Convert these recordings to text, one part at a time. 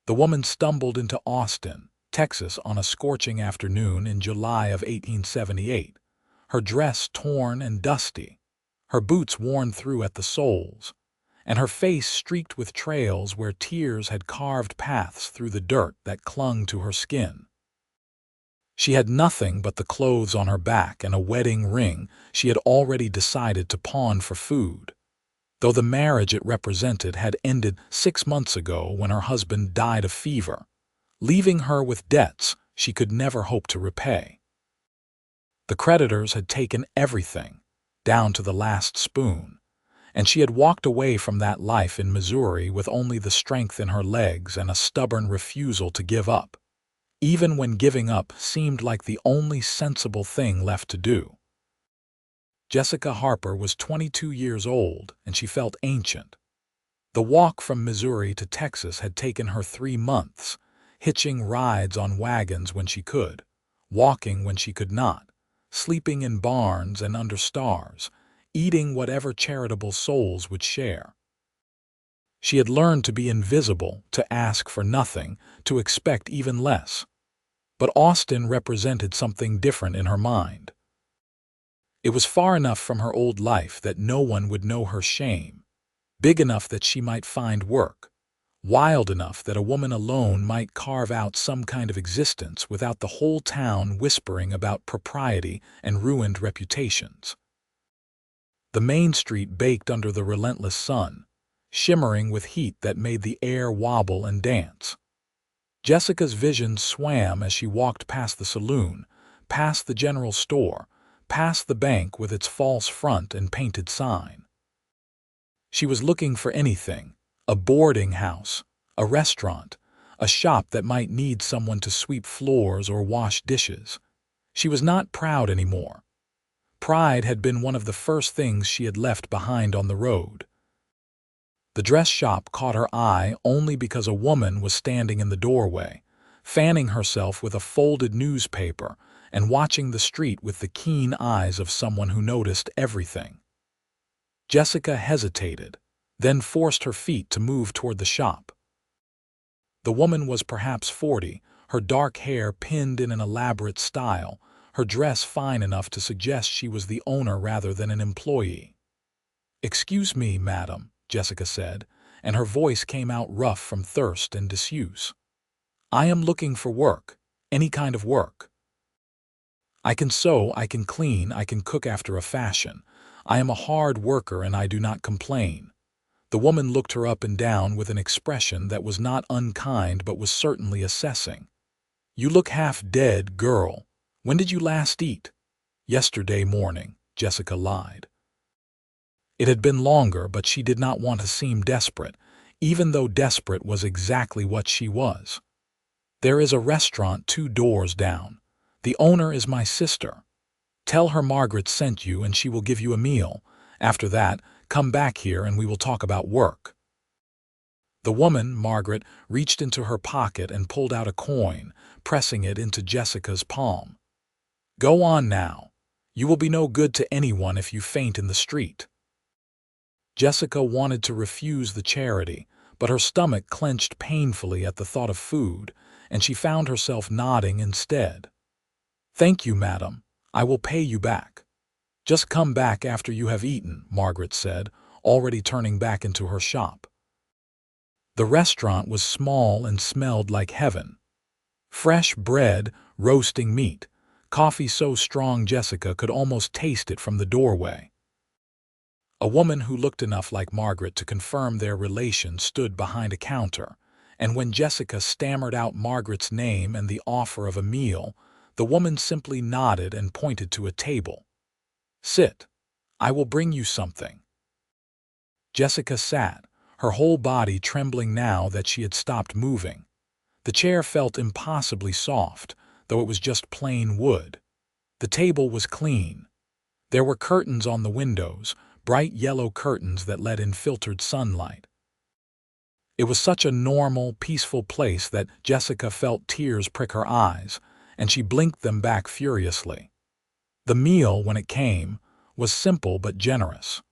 The woman stumbled into Austin, Texas on a scorching afternoon in July of 1878, her dress torn and dusty, her boots worn through at the soles, and her face streaked with trails where tears had carved paths through the dirt that clung to her skin. She had nothing but the clothes on her back and a wedding ring she had already decided to pawn for food, though the marriage it represented had ended 6 months ago when her husband died of fever, leaving her with debts she could never hope to repay. The creditors had taken everything, down to the last spoon, and she had walked away from that life in Missouri with only the strength in her legs and a stubborn refusal to give up, even when giving up seemed like the only sensible thing left to do. Jessica Harper was 22 years old, and she felt ancient. The walk from Missouri to Texas had taken her 3 months, hitching rides on wagons when she could, walking when she could not, sleeping in barns and under stars, eating whatever charitable souls would share. She had learned to be invisible, to ask for nothing, to expect even less. But Austin represented something different in her mind. It was far enough from her old life that no one would know her shame, big enough that she might find work, wild enough that a woman alone might carve out some kind of existence without the whole town whispering about propriety and ruined reputations. The main street baked under the relentless sun, shimmering with heat that made the air wobble and dance. Jessica's vision swam as she walked past the saloon, past the general store, past the bank with its false front and painted sign. She was looking for anything, a boarding house, a restaurant, a shop that might need someone to sweep floors or wash dishes. She was not proud anymore. Pride had been one of the first things she had left behind on the road. The dress shop caught her eye only because a woman was standing in the doorway, fanning herself with a folded newspaper and watching the street with the keen eyes of someone who noticed everything. Jessica hesitated, then forced her feet to move toward the shop. The woman was perhaps 40, her dark hair pinned in an elaborate style, her dress fine enough to suggest she was the owner rather than an employee. "Excuse me, madam," Jessica said, and her voice came out rough from thirst and disuse. "I am looking for work, any kind of work. I can sew, I can clean, I can cook after a fashion. I am a hard worker and I do not complain." The woman looked her up and down with an expression that was not unkind but was certainly assessing. "You look half dead, girl. When did you last eat?" "Yesterday morning," Jessica lied. It had been longer, but she did not want to seem desperate, even though desperate was exactly what she was. "There is a restaurant 2 doors down. The owner is my sister. Tell her Margaret sent you and she will give you a meal. After that, come back here and we will talk about work." The woman, Margaret, reached into her pocket and pulled out a coin, pressing it into Jessica's palm. "Go on now. You will be no good to anyone if you faint in the street." Jessica wanted to refuse the charity, but her stomach clenched painfully at the thought of food, and she found herself nodding instead. "Thank you, madam. I will pay you back." "Just come back after you have eaten," Margaret said, already turning back into her shop. The restaurant was small and smelled like heaven. Fresh bread, roasting meat, coffee so strong Jessica could almost taste it from the doorway. A woman who looked enough like Margaret to confirm their relation stood behind a counter, and when Jessica stammered out Margaret's name and the offer of a meal, the woman simply nodded and pointed to a table. "Sit. I will bring you something." Jessica sat, her whole body trembling now that she had stopped moving. The chair felt impossibly soft, though it was just plain wood. The table was clean. There were curtains on the windows, bright yellow curtains that let in filtered sunlight. It was such a normal, peaceful place that Jessica felt tears prick her eyes, and she blinked them back furiously. The meal, when it came, was simple but generous.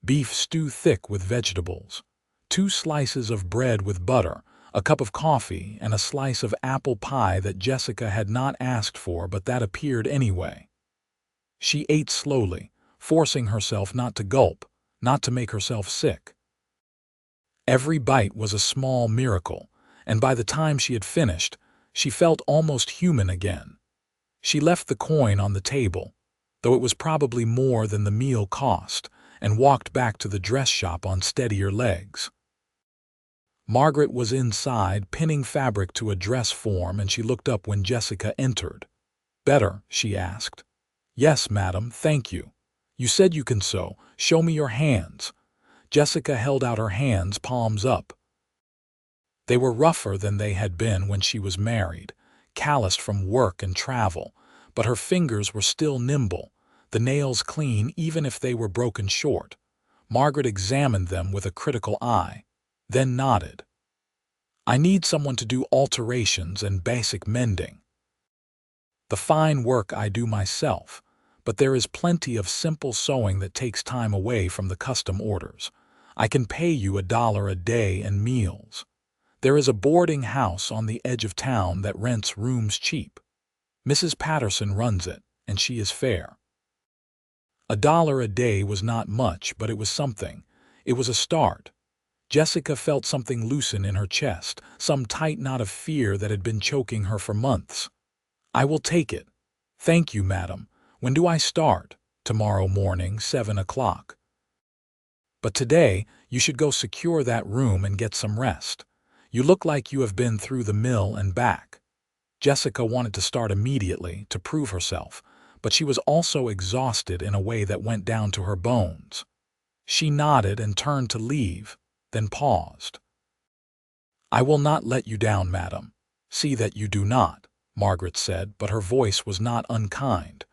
Beef stew thick with vegetables, 2 slices of bread with butter, a cup of coffee, and a slice of apple pie that Jessica had not asked for but that appeared anyway. She ate slowly, forcing herself not to gulp, not to make herself sick. Every bite was a small miracle, and by the time she had finished, she felt almost human again. She left the coin on the table, though it was probably more than the meal cost, and walked back to the dress shop on steadier legs. Margaret was inside, pinning fabric to a dress form, and she looked up when Jessica entered. "Better?" she asked. "Yes, madam, thank you. You said you can sew. Show me your hands." Jessica held out her hands, palms up. They were rougher than they had been when she was married, calloused from work and travel, but her fingers were still nimble, the nails clean even if they were broken short. Margaret examined them with a critical eye, then nodded. "I need someone to do alterations and basic mending. The fine work I do myself, but there is plenty of simple sewing that takes time away from the custom orders. I can pay you $1 a day and meals. There is a boarding house on the edge of town that rents rooms cheap. Mrs. Patterson runs it, and she is fair." $1 a day was not much, but it was something. It was a start. Jessica felt something loosen in her chest, some tight knot of fear that had been choking her for months. "I will take it. Thank you, madam. When do I start?" "Tomorrow morning, 7 o'clock. But today, you should go secure that room and get some rest. You look like you have been through the mill and back." Jessica wanted to start immediately, to prove herself, but she was also exhausted in a way that went down to her bones. She nodded and turned to leave, then paused. "I will not let you down, madam. See that you do not," Margaret said, but her voice was not unkind.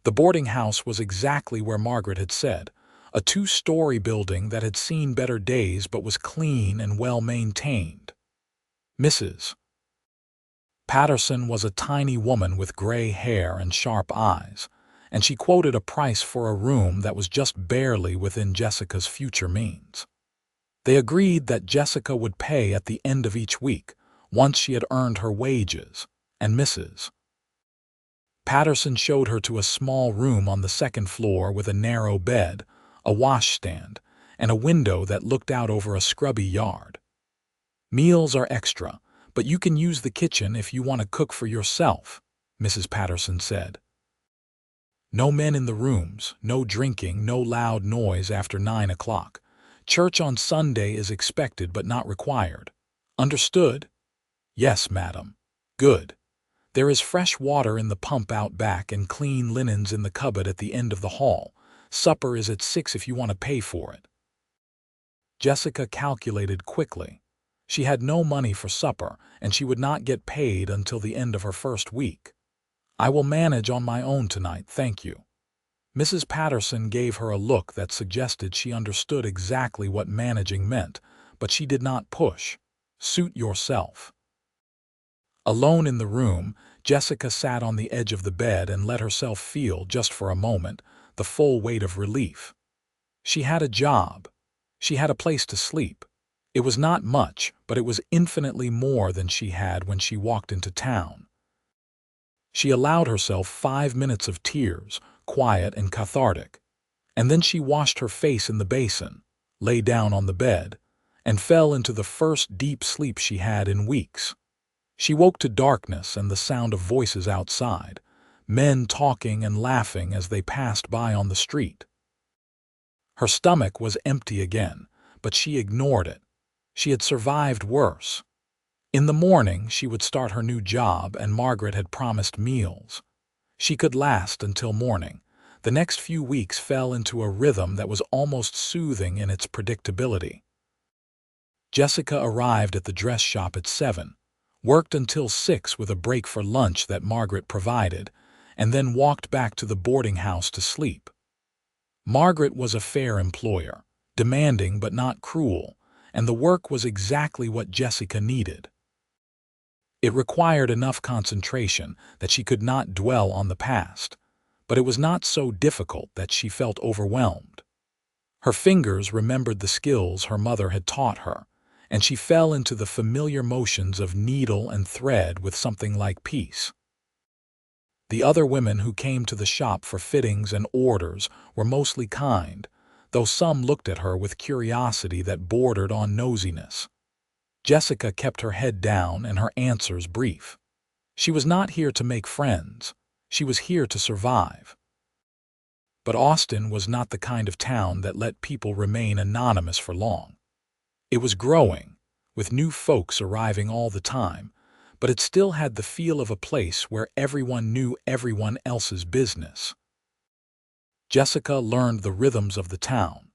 The boarding house was exactly where Margaret had said, a 2-story building that had seen better days but was clean and well-maintained. Mrs. Patterson was a tiny woman with gray hair and sharp eyes, and she quoted a price for a room that was just barely within Jessica's future means. They agreed that Jessica would pay at the end of each week, once she had earned her wages, and Mrs. Patterson showed her to a small room on the 2nd floor with a narrow bed, a washstand, and a window that looked out over a scrubby yard. "Meals are extra, but you can use the kitchen if you want to cook for yourself," Mrs. Patterson said. "No men in the rooms, no drinking, no loud noise after 9 o'clock. Church on Sunday is expected but not required. Understood?" "Yes, madam." "Good. There is fresh water in the pump out back and clean linens in the cupboard at the end of the hall. Supper is at 6 if you want to pay for it." Jessica calculated quickly. She had no money for supper, and she would not get paid until the end of her first week. "I will manage on my own tonight, thank you." Mrs. Patterson gave her a look that suggested she understood exactly what managing meant, but she did not push. "Suit yourself." Alone in the room, Jessica sat on the edge of the bed and let herself feel, just for a moment, the full weight of relief. She had a job. She had a place to sleep. It was not much, but it was infinitely more than she had when she walked into town. She allowed herself 5 minutes of tears, quiet and cathartic, and then she washed her face in the basin, lay down on the bed, and fell into the first deep sleep she had in weeks. She woke to darkness and the sound of voices outside, men talking and laughing as they passed by on the street. Her stomach was empty again, but she ignored it. She had survived worse. In the morning, she would start her new job, and Margaret had promised meals. She could last until morning. The next few weeks fell into a rhythm that was almost soothing in its predictability. Jessica arrived at the dress shop at 7, worked until 6 with a break for lunch that Margaret provided, and then walked back to the boarding house to sleep. Margaret was a fair employer, demanding but not cruel, and the work was exactly what Jessica needed. It required enough concentration that she could not dwell on the past, but it was not so difficult that she felt overwhelmed. Her fingers remembered the skills her mother had taught her, and she fell into the familiar motions of needle and thread with something like peace. The other women who came to the shop for fittings and orders were mostly kind, though some looked at her with curiosity that bordered on nosiness. Jessica kept her head down and her answers brief. She was not here to make friends. She was here to survive. But Austin was not the kind of town that let people remain anonymous for long. It was growing, with new folks arriving all the time, but it still had the feel of a place where everyone knew everyone else's business. Jessica learned the rhythms of the town,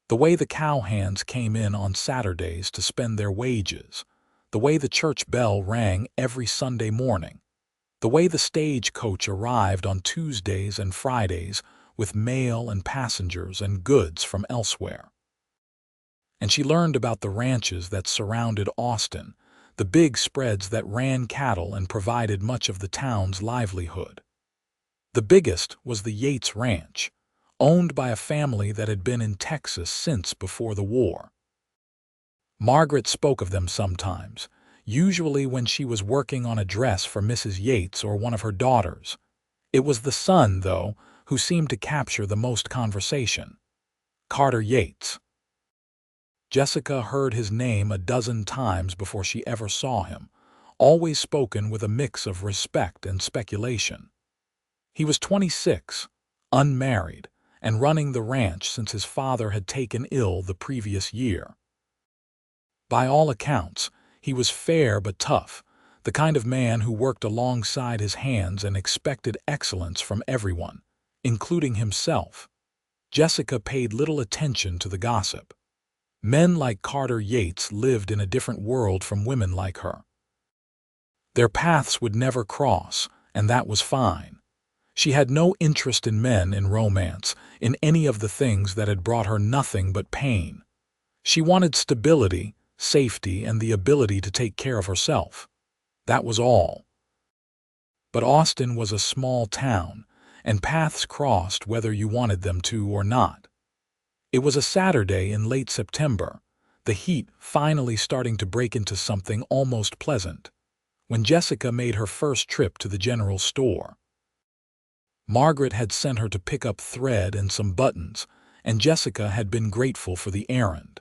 the way the cowhands came in on Saturdays to spend their wages, the way the church bell rang every Sunday morning, the way the stagecoach arrived on Tuesdays and Fridays with mail and passengers and goods from elsewhere. And she learned about the ranches that surrounded Austin, the big spreads that ran cattle and provided much of the town's livelihood. The biggest was the Yates Ranch, owned by a family that had been in Texas since before the war. Margaret spoke of them sometimes, usually when she was working on a dress for Mrs. Yates or one of her daughters. It was the son, though, who seemed to capture the most conversation. Carter Yates. Jessica heard his name a dozen times before she ever saw him, always spoken with a mix of respect and speculation. He was 26, unmarried, and running the ranch since his father had taken ill the previous year. By all accounts, he was fair but tough, the kind of man who worked alongside his hands and expected excellence from everyone, including himself. Jessica paid little attention to the gossip. Men like Carter Yates lived in a different world from women like her. Their paths would never cross, and that was fine. She had no interest in men, in romance, in any of the things that had brought her nothing but pain. She wanted stability, safety, and the ability to take care of herself. That was all. But Austin was a small town, and paths crossed whether you wanted them to or not. It was a Saturday in late September, the heat finally starting to break into something almost pleasant, when Jessica made her first trip to the general store. Margaret had sent her to pick up thread and some buttons, and Jessica had been grateful for the errand.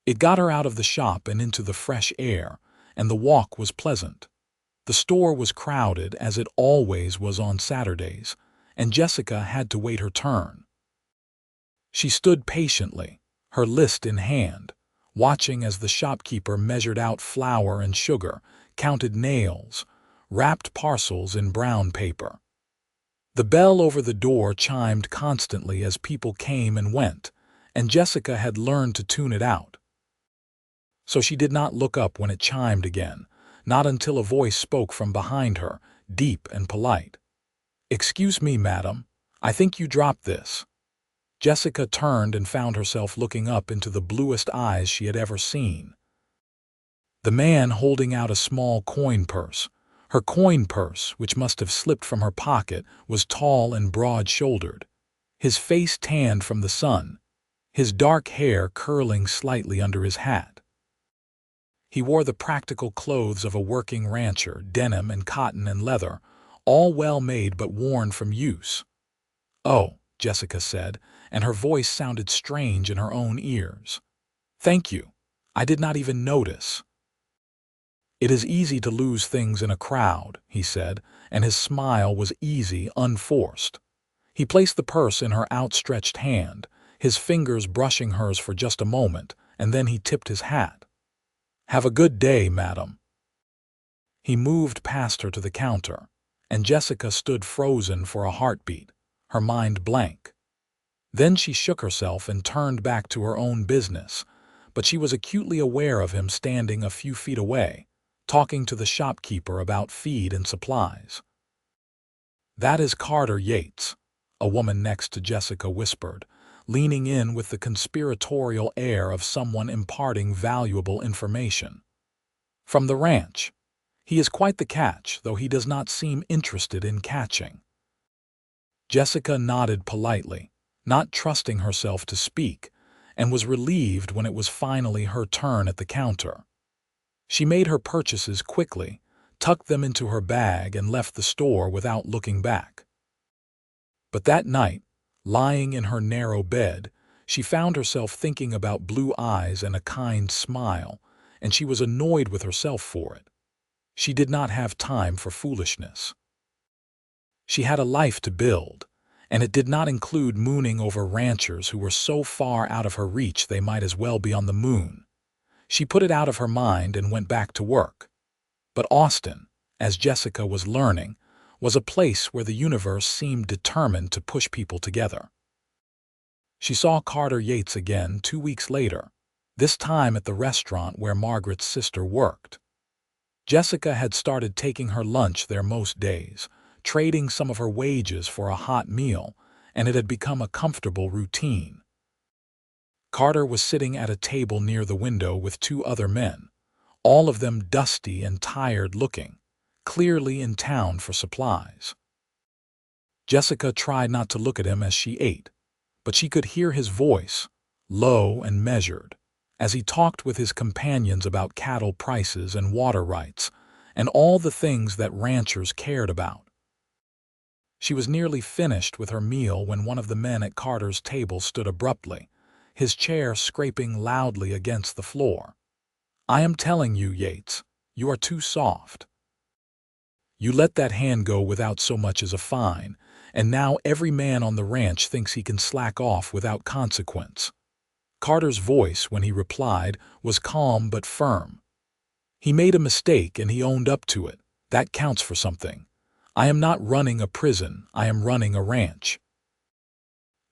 It got her out of the shop and into the fresh air, and the walk was pleasant. The store was crowded, as it always was on Saturdays, and Jessica had to wait her turn. She stood patiently, her list in hand, watching as the shopkeeper measured out flour and sugar, counted nails, wrapped parcels in brown paper. The bell over the door chimed constantly as people came and went, and Jessica had learned to tune it out. So she did not look up when it chimed again, not until a voice spoke from behind her, deep and polite. "Excuse me, madam, I think you dropped this." Jessica turned and found herself looking up into the bluest eyes she had ever seen. The man holding out a small coin purse. Her coin purse, which must have slipped from her pocket, was tall and broad-shouldered, his face tanned from the sun, his dark hair curling slightly under his hat. He wore the practical clothes of a working rancher, denim and cotton and leather, all well made but worn from use. "Oh," Jessica said, and her voice sounded strange in her own ears. "Thank you. I did not even notice." "It is easy to lose things in a crowd," he said, and his smile was easy, unforced. He placed the purse in her outstretched hand, his fingers brushing hers for just a moment, and then he tipped his hat. "Have a good day, madam." He moved past her to the counter, and Jessica stood frozen for a heartbeat, her mind blank. Then she shook herself and turned back to her own business, but she was acutely aware of him standing a few feet away, talking to the shopkeeper about feed and supplies. "That is Carter Yates," a woman next to Jessica whispered, leaning in with the conspiratorial air of someone imparting valuable information. "From the ranch. He is quite the catch, though he does not seem interested in catching." Jessica nodded politely, not trusting herself to speak, and was relieved when it was finally her turn at the counter. She made her purchases quickly, tucked them into her bag, and left the store without looking back. But that night, lying in her narrow bed, she found herself thinking about blue eyes and a kind smile, and she was annoyed with herself for it. She did not have time for foolishness. She had a life to build, and it did not include mooning over ranchers who were so far out of her reach they might as well be on the moon. She put it out of her mind and went back to work. But Austin, as Jessica was learning, was a place where the universe seemed determined to push people together. She saw Carter Yates again 2 weeks later, this time at the restaurant where Margaret's sister worked. Jessica had started taking her lunch there most days, trading some of her wages for a hot meal, and it had become a comfortable routine. Carter was sitting at a table near the window with 2 other men, all of them dusty and tired-looking, clearly in town for supplies. Jessica tried not to look at him as she ate, but she could hear his voice, low and measured, as he talked with his companions about cattle prices and water rights, and all the things that ranchers cared about. She was nearly finished with her meal when one of the men at Carter's table stood abruptly, his chair scraping loudly against the floor. "I am telling you, Yates, you are too soft. You let that hand go without so much as a fine, and now every man on the ranch thinks he can slack off without consequence." Carter's voice, when he replied, was calm but firm. "He made a mistake and he owned up to it. That counts for something. I am not running a prison, I am running a ranch.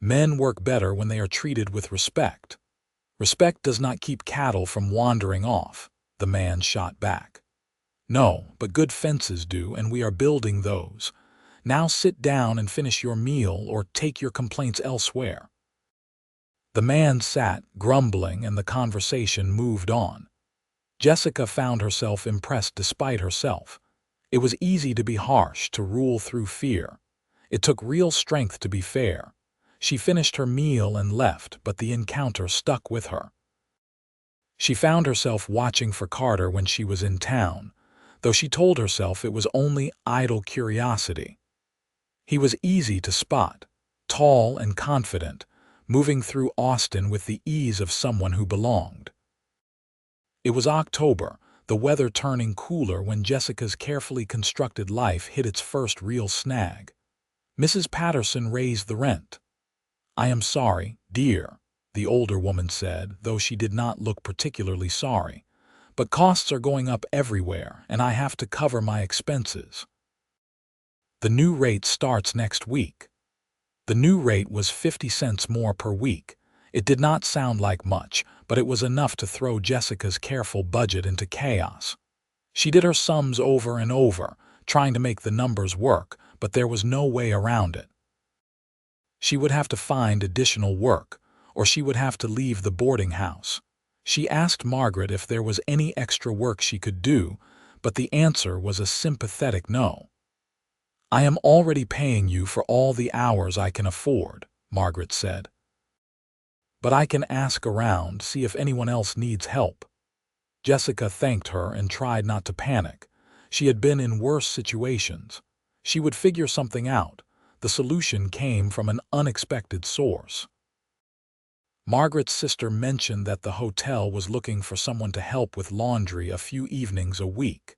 Men work better when they are treated with respect. Respect does not keep cattle from wandering off," the man shot back. "No, but good fences do, and we are building those. Now sit down and finish your meal or take your complaints elsewhere." The man sat, grumbling, and the conversation moved on. Jessica found herself impressed despite herself. It was easy to be harsh, to rule through fear. It took real strength to be fair. She finished her meal and left, but the encounter stuck with her. She found herself watching for Carter when she was in town, though she told herself it was only idle curiosity. He was easy to spot, tall and confident, moving through Austin with the ease of someone who belonged. It was October, the weather turning cooler when Jessica's carefully constructed life hit its first real snag. Mrs. Patterson raised the rent. "I am sorry, dear," the older woman said, though she did not look particularly sorry. "But costs are going up everywhere, and I have to cover my expenses. The new rate starts next week." The new rate was 50 cents more per week. It did not sound like much, but it was enough to throw Jessica's careful budget into chaos. She did her sums over and over, trying to make the numbers work, but there was no way around it. She would have to find additional work, or she would have to leave the boarding house. She asked Margaret if there was any extra work she could do, but the answer was a sympathetic no. "I am already paying you for all the hours I can afford," Margaret said. "But I can ask around, see if anyone else needs help." Jessica thanked her and tried not to panic. She had been in worse situations. She would figure something out. The solution came from an unexpected source. Margaret's sister mentioned that the hotel was looking for someone to help with laundry a few evenings a week.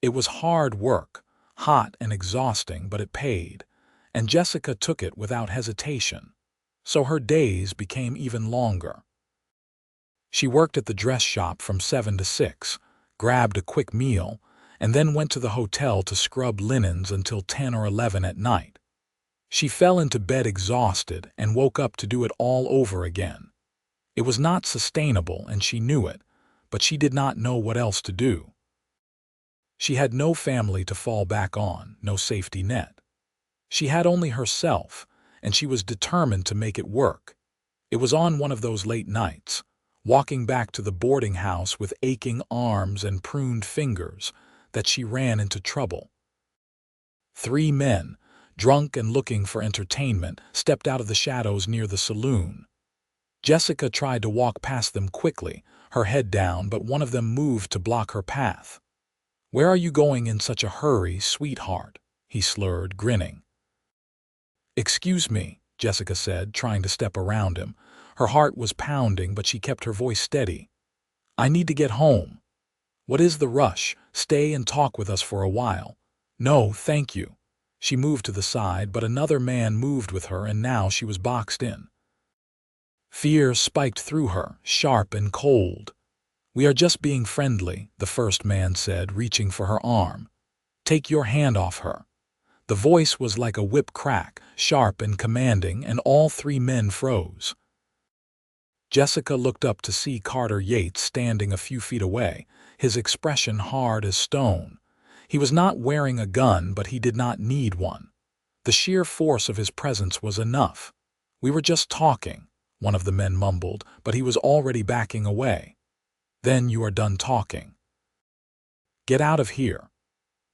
It was hard work, hot and exhausting, but it paid, and Jessica took it without hesitation. So her days became even longer. She worked at the dress shop from 7 to 6, grabbed a quick meal, and then went to the hotel to scrub linens until 10 or 11 at night. She fell into bed exhausted and woke up to do it all over again. It was not sustainable, and she knew it, but she did not know what else to do. She had no family to fall back on, no safety net. She had only herself, and she was determined to make it work. It was on one of those late nights, walking back to the boarding house with aching arms and pruned fingers, that she ran into trouble. 3 men, drunk and looking for entertainment, stepped out of the shadows near the saloon. Jessica tried to walk past them quickly, her head down, but one of them moved to block her path. "Where are you going in such a hurry, sweetheart?" he slurred, grinning. "Excuse me," Jessica said, trying to step around him. Her heart was pounding, but she kept her voice steady. "I need to get home." "What is the rush? Stay and talk with us for a while." "No, thank you." She moved to the side, but another man moved with her, and now she was boxed in. Fear spiked through her, sharp and cold. "We are just being friendly," the first man said, reaching for her arm. "Take your hand off her." The voice was like a whip crack, sharp and commanding, and all three men froze. Jessica looked up to see Carter Yates standing a few feet away, his expression hard as stone. He was not wearing a gun, but he did not need one. The sheer force of his presence was enough. "We were just talking," one of the men mumbled, but he was already backing away. "Then you are done talking. Get out of here."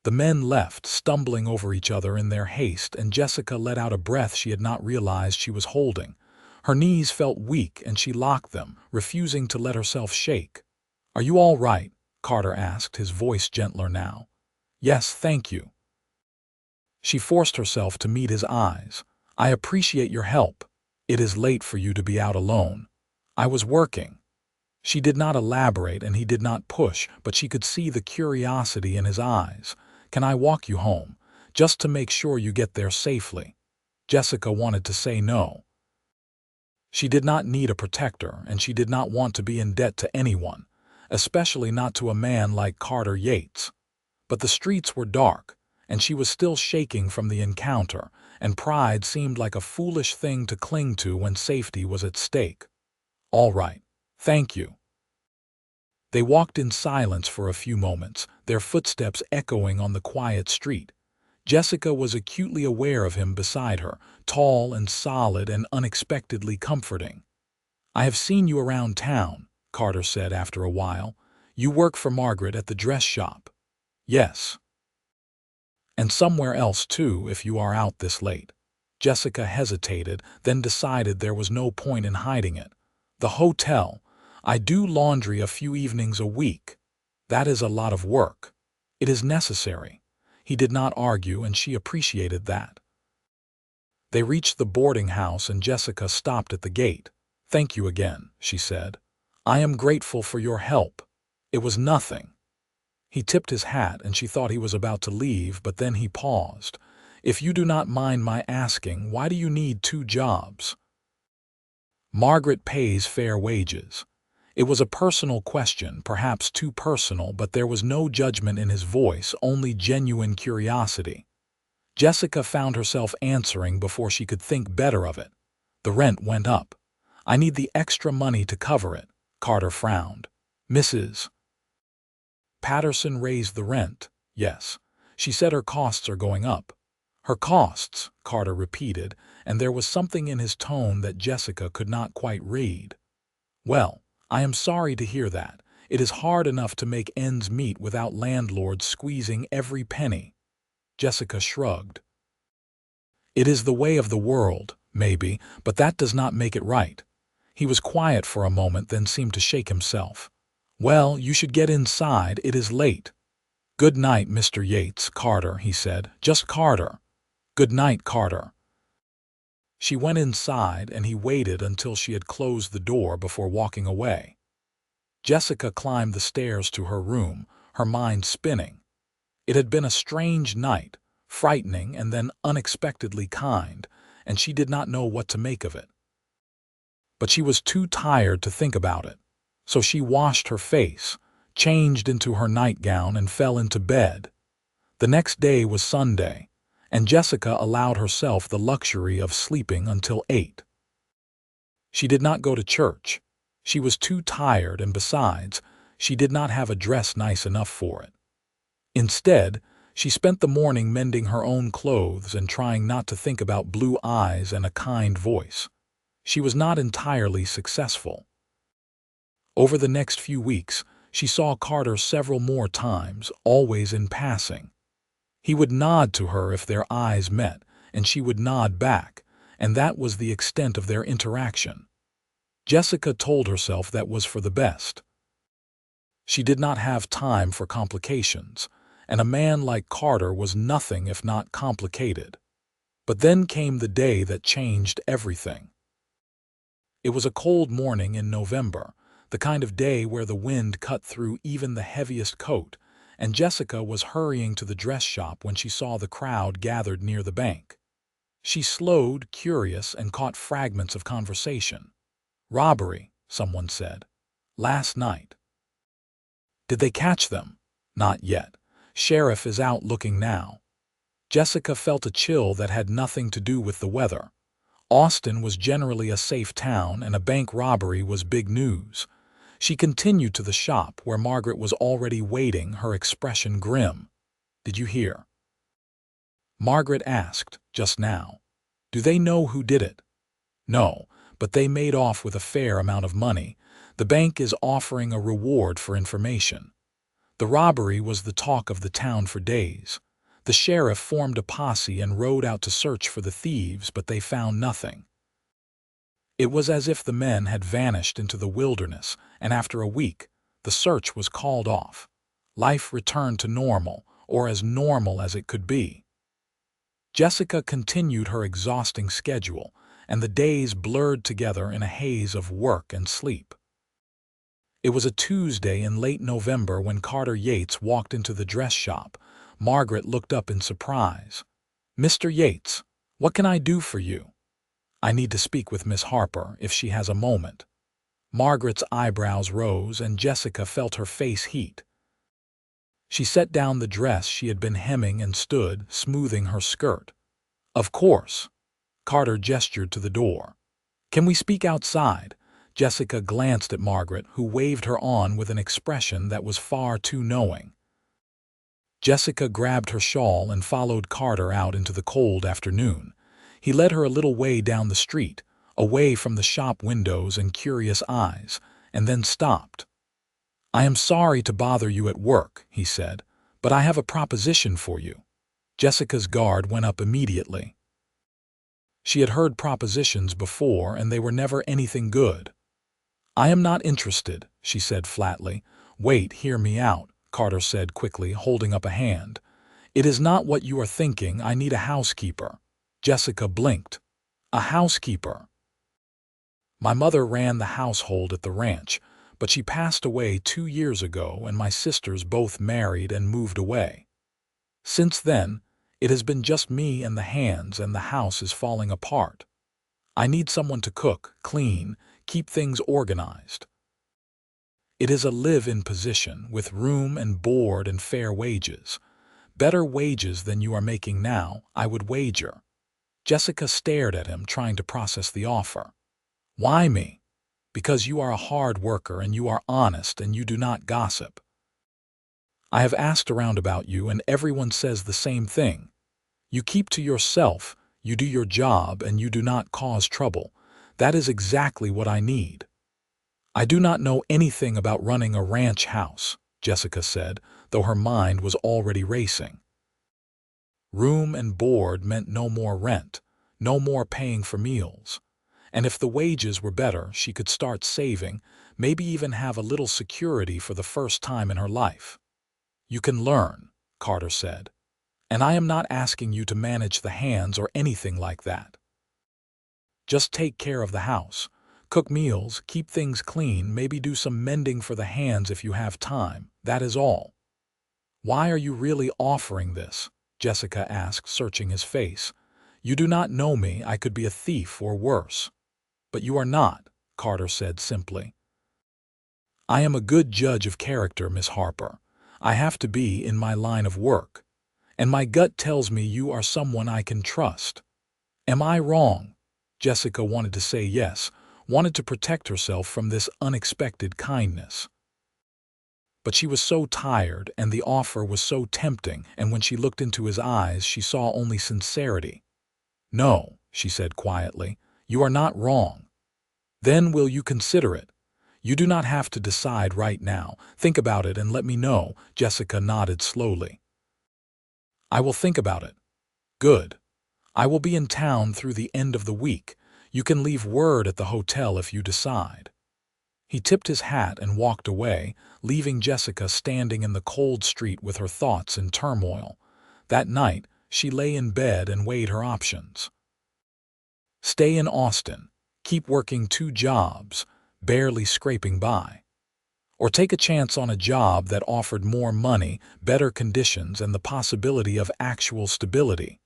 The men left, stumbling over each other in their haste, and Jessica let out a breath she had not realized she was holding. Her knees felt weak, and she locked them, refusing to let herself shake. "Are you all right?" Carter asked, his voice gentler now. "Yes, thank you." She forced herself to meet his eyes. "I appreciate your help. It is late for you to be out alone." "I was working." She did not elaborate, and he did not push, but she could see the curiosity in his eyes. "Can I walk you home? Just to make sure you get there safely." Jessica wanted to say no. She did not need a protector, and she did not want to be in debt to anyone, especially not to a man like Carter Yates. But the streets were dark, and she was still shaking from the encounter, and pride seemed like a foolish thing to cling to when safety was at stake. "All right. Thank you." They walked in silence for a few moments, their footsteps echoing on the quiet street. Jessica was acutely aware of him beside her, tall and solid and unexpectedly comforting. "I have seen you around town," Carter said after a while. "You work for Margaret at the dress shop." "Yes. And somewhere else too, if you are out this late." Jessica hesitated, then decided there was no point in hiding it. "The hotel. I do laundry a few evenings a week." "That is a lot of work." "It is necessary." He did not argue, and she appreciated that. They reached the boarding house, and Jessica stopped at the gate. "Thank you again," she said. "I am grateful for your help." "It was nothing." He tipped his hat, and she thought he was about to leave, but then he paused. "If you do not mind my asking, why do you need 2 jobs?" "Margaret pays fair wages." It was a personal question, perhaps too personal, but there was no judgment in his voice, only genuine curiosity. Jessica found herself answering before she could think better of it. "The rent went up. I need the extra money to cover it." Carter frowned. "Mrs. Patterson raised the rent." "Yes. She said her costs are going up." "Her costs," Carter repeated, and there was something in his tone that Jessica could not quite read. "Well, I am sorry to hear that. It is hard enough to make ends meet without landlords squeezing every penny." Jessica shrugged. "It is the way of the world, maybe, but that does not make it right." He was quiet for a moment, then seemed to shake himself. "Well, you should get inside. It is late." "Good night, Mr. Yates, Carter," he said. "Just Carter." "Good night, Carter." She went inside, and he waited until she had closed the door before walking away. Jessica climbed the stairs to her room, her mind spinning. It had been a strange night, frightening and then unexpectedly kind, and she did not know what to make of it. But she was too tired to think about it, so she washed her face, changed into her nightgown, and fell into bed. The next day was Sunday, and Jessica allowed herself the luxury of sleeping until 8. She did not go to church. She was too tired, and besides, she did not have a dress nice enough for it. Instead, she spent the morning mending her own clothes and trying not to think about blue eyes and a kind voice. She was not entirely successful. Over the next few weeks, she saw Carter several more times, always in passing. He would nod to her if their eyes met, and she would nod back, and that was the extent of their interaction. Jessica told herself that was for the best. She did not have time for complications, and a man like Carter was nothing if not complicated. But then came the day that changed everything. It was a cold morning in November, the kind of day where the wind cut through even the heaviest coat, and Jessica was hurrying to the dress shop when she saw the crowd gathered near the bank. She slowed, curious, and caught fragments of conversation. "Robbery," someone said. "Last night." "Did they catch them?" "Not yet. Sheriff is out looking now." Jessica felt a chill that had nothing to do with the weather. Austin was generally a safe town, and a bank robbery was big news. She continued to the shop where Margaret was already waiting, her expression grim. "Did you hear?" Margaret asked, just now. "Do they know who did it?" "No, but they made off with a fair amount of money. The bank is offering a reward for information." The robbery was the talk of the town for days. The sheriff formed a posse and rode out to search for the thieves, but they found nothing. It was as if the men had vanished into the wilderness, and after a week, the search was called off. Life returned to normal, or as normal as it could be. Jessica continued her exhausting schedule, and the days blurred together in a haze of work and sleep. It was a Tuesday in late November when Carter Yates walked into the dress shop. Margaret looked up in surprise. "Mr. Yates, what can I do for you?" "I need to speak with Miss Harper, if she has a moment." Margaret's eyebrows rose, and Jessica felt her face heat. She set down the dress she had been hemming and stood, smoothing her skirt. "Of course." Carter gestured to the door. "Can we speak outside?" Jessica glanced at Margaret, who waved her on with an expression that was far too knowing. Jessica grabbed her shawl and followed Carter out into the cold afternoon. He led her a little way down the street, away from the shop windows and curious eyes, and then stopped. "I am sorry to bother you at work," he said, "but I have a proposition for you." Jessica's guard went up immediately. She had heard propositions before, and they were never anything good. "I am not interested," she said flatly. "Wait, hear me out," Carter said quickly, holding up a hand. "It is not what you are thinking. I need a housekeeper." Jessica blinked. "A housekeeper?" "My mother ran the household at the ranch, but she passed away 2 years ago, and my sisters both married and moved away. Since then, it has been just me and the hands, and the house is falling apart. I need someone to cook, clean, keep things organized. It is a live-in position, with room and board and fair wages. Better wages than you are making now, I would wager." Jessica stared at him, trying to process the offer. "Why me?" "Because you are a hard worker, and you are honest, and you do not gossip. I have asked around about you, and everyone says the same thing. You keep to yourself, you do your job, and you do not cause trouble. That is exactly what I need." "I do not know anything about running a ranch house," Jessica said, though her mind was already racing. Room and board meant no more rent, no more paying for meals. And if the wages were better, she could start saving, maybe even have a little security for the first time in her life. "You can learn," Carter said. "And I am not asking you to manage the hands or anything like that. Just take care of the house. Cook meals, keep things clean, maybe do some mending for the hands if you have time. That is all." "Why are you really offering this?" Jessica asked, searching his face. "You do not know me. I could be a thief or worse." "But you are not," Carter said simply. "I am a good judge of character, Miss Harper. I have to be in my line of work. And my gut tells me you are someone I can trust. Am I wrong?" Jessica wanted to say yes, wanted to protect herself from this unexpected kindness. But she was so tired, and the offer was so tempting, and when she looked into his eyes, she saw only sincerity. "No," she said quietly, "you are not wrong." "Then will you consider it? You do not have to decide right now. Think about it and let me know." Jessica nodded slowly. "I will think about it." "Good. I will be in town through the end of the week. You can leave word at the hotel if you decide." He tipped his hat and walked away, leaving Jessica standing in the cold street with her thoughts in turmoil. That night, she lay in bed and weighed her options. Stay in Austin, keep working 2 jobs, barely scraping by. Or take a chance on a job that offered more money, better conditions, and the possibility of actual stability.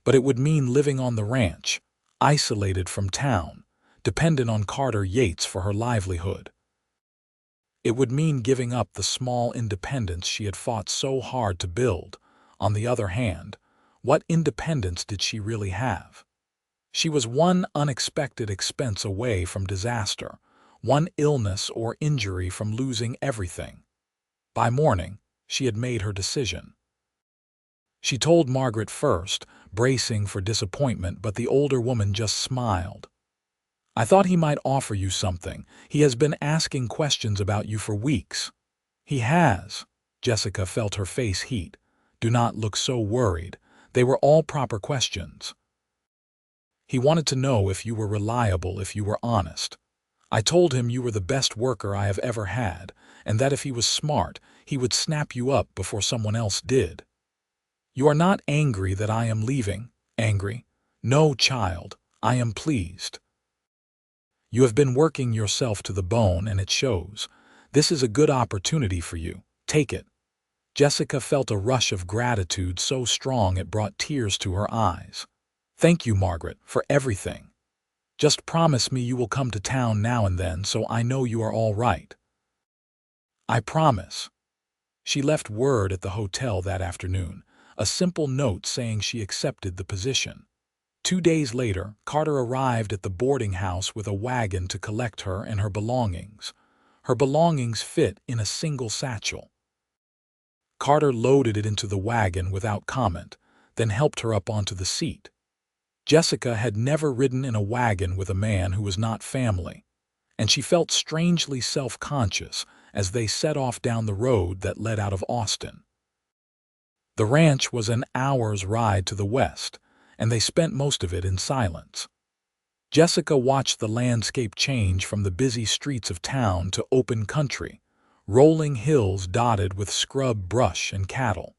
But it would mean living on the ranch, isolated from town, dependent on Carter Yates for her livelihood. It would mean giving up the small independence she had fought so hard to build. On the other hand, what independence did she really have? She was one unexpected expense away from disaster, one illness or injury from losing everything. By morning, she had made her decision. She told Margaret first, bracing for disappointment, but the older woman just smiled. "I thought he might offer you something. He has been asking questions about you for weeks." "He has." Jessica felt her face heat. "Do not look so worried. They were all proper questions. He wanted to know if you were reliable, if you were honest. I told him you were the best worker I have ever had, and that if he was smart, he would snap you up before someone else did." "You are not angry that I am leaving?" "Angry? No, child. I am pleased. You have been working yourself to the bone, and it shows. This is a good opportunity for you. Take it." Jessica felt a rush of gratitude so strong it brought tears to her eyes. "Thank you, Margaret, for everything. Just promise me you will come to town now and then so I know you are all right." "I promise." She left word at the hotel that afternoon, a simple note saying she accepted the position. 2 days later, Carter arrived at the boarding house with a wagon to collect her and her belongings. Her belongings fit in a single satchel. Carter loaded it into the wagon without comment, then helped her up onto the seat. Jessica had never ridden in a wagon with a man who was not family, and she felt strangely self-conscious as they set off down the road that led out of Austin. The ranch was an hour's ride to the west, and they spent most of it in silence. Jessica watched the landscape change from the busy streets of town to open country, rolling hills dotted with scrub brush and cattle.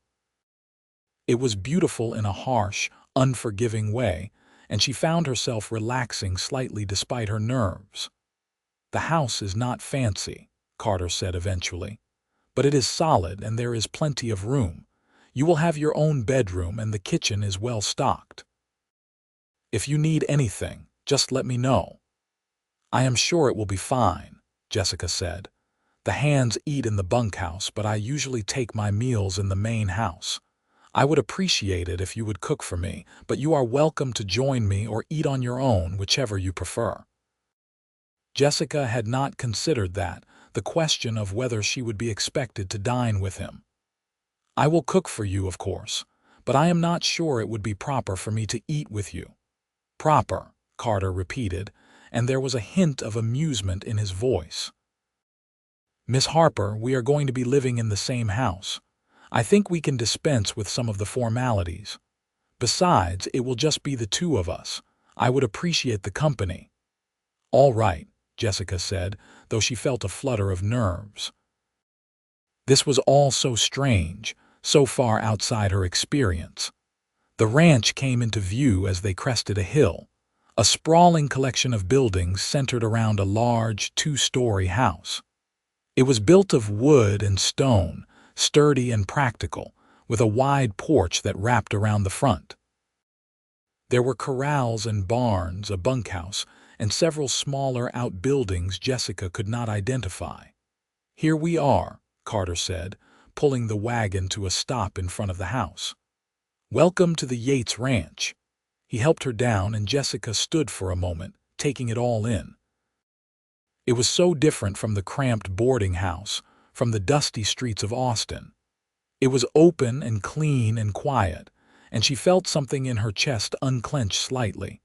It was beautiful in a harsh, unforgiving way, and she found herself relaxing slightly despite her nerves. "The house is not fancy," Carter said eventually, "but it is solid and there is plenty of room. You will have your own bedroom and the kitchen is well stocked. If you need anything, just let me know." "I am sure it will be fine," Jessica said. "The hands eat in the bunkhouse, but I usually take my meals in the main house. I would appreciate it if you would cook for me, but you are welcome to join me or eat on your own, whichever you prefer." Jessica had not considered that, the question of whether she would be expected to dine with him. "I will cook for you, of course, but I am not sure it would be proper for me to eat with you." "Proper," Carter repeated, and there was a hint of amusement in his voice. "Miss Harper, we are going to be living in the same house. I think we can dispense with some of the formalities. Besides, it will just be the 2 of us. I would appreciate the company." "All right," Jessica said, though she felt a flutter of nerves. This was all so strange, so far outside her experience. The ranch came into view as they crested a hill, a sprawling collection of buildings centered around a large 2-story house. It was built of wood and stone, sturdy and practical, with a wide porch that wrapped around the front. There were corrals and barns, a bunkhouse, and several smaller outbuildings Jessica could not identify. "Here we are," Carter said, pulling the wagon to a stop in front of the house. "Welcome to the Yates Ranch." He helped her down and Jessica stood for a moment, taking it all in. It was so different from the cramped boarding house, from the dusty streets of Austin. It was open and clean and quiet, and she felt something in her chest unclench slightly.